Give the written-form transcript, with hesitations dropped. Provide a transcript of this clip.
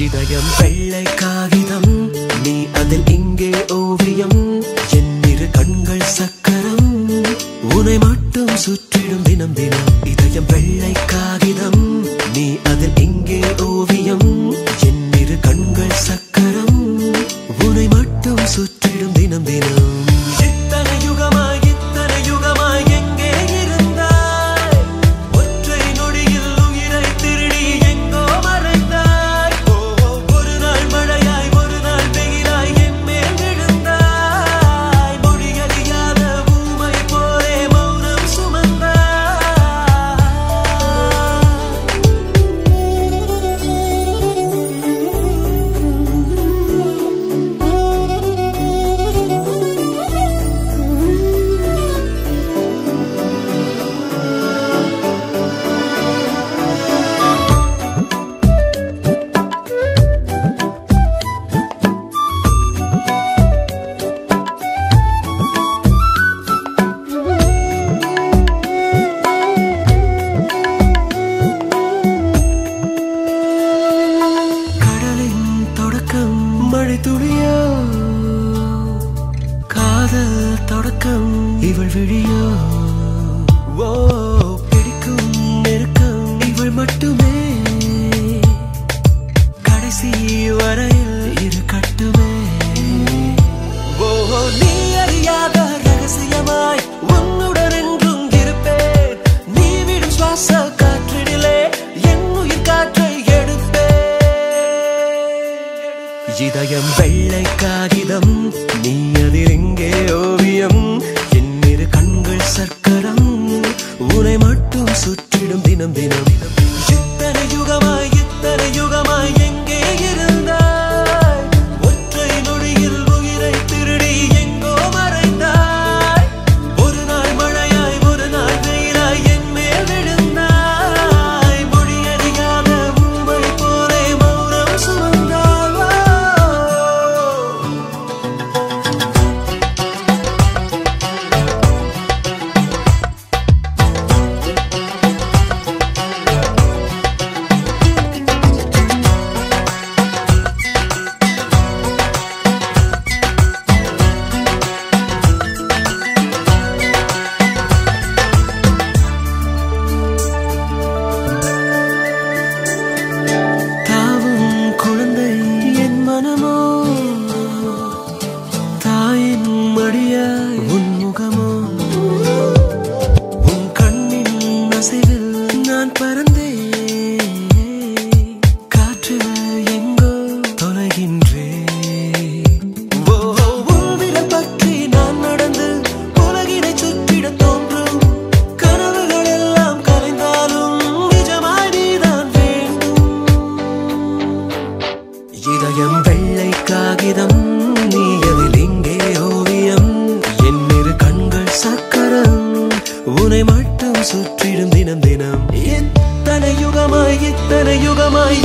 இதயம் வெள்ளை காகிதம், நீ அதில் இங்கே ஓவியம். என் இரு கண்கள் சக்கரம், உன்னை மட்டும் சுற்றிடும் தினம் தினம். இதயம் வெள்ளை காகிதம், நீ அதில் இங்கே ஓவியம். என் இரு கண்கள் சக்கரம், உன்னை மட்டும் சுற்றிடும் தினம் தினம். இத்தனை யுகமாய் எங்கே இருந்தாய்? ஒற்றை நொடியில் உயிரை திருடி எங்கோ மறைந்தாய். ஒரு நாள் மழையாய் ஒரு நாள் வெயிலாய் என் மேல் விழுந்தாய். மொழியறியாத ஊமை போலே மௌனம் சுமந்தாய். மழை துளியோ காதல் தொடக்கம் இவள் விழியோ. ஓ பிடிக்கும் நெருக்கம் இவள் மட்டுமே, கடைசி வரையில் இரு கட்டுமே. ஓ நீ அறியாத ரகசியமாய் உன்னுடன் என்றும் இருப்பேன். நீ விடும் சுவாச காற்றினிலே என் உயிர் காற்றை இதயம் வெள்ளை காகிதம், நீ அதில் இங்கே ஓவியம். என் இரு கண்கள் சக்கரம், உன்னை மட்டும் சுற்றிடும் தினம் தினம். இத்தனை யுகமாய் எங்கே இருந்தாய்? ஒற்றை நொடியில் உயிரை திருடி எங்கோ மறைந்தாய். ஒரு நாள் மழையாய் ஒரு நாள் வெயிலாய் என் மேல் விழுந்தாய். மொழியறியாத ஊமை போலே மௌனம் சுமந்தாய். தாயின் மடியாய் உன் முகமோ, உன் கண்ணின் அசைவில் நான் பறந்தேன். காற்றில் எங்கோ தொலைகின்றேன். உன் விரல் பற்றி நான் நடந்து உலகினை சுற்றிட தோன்றும். கனவுகள் எல்லாம் கலைந்தாலும் நிஜமாய் நீதான் வேண்டும். இதயம் வெள்ளை காகிதம், நீ அதில் இங்கே ஓவியம். என் இரு கண்கள் சக்கரம், உன்னை மட்டும் சுற்றிடும் தினம் தினம். இத்தனை யுகமாய்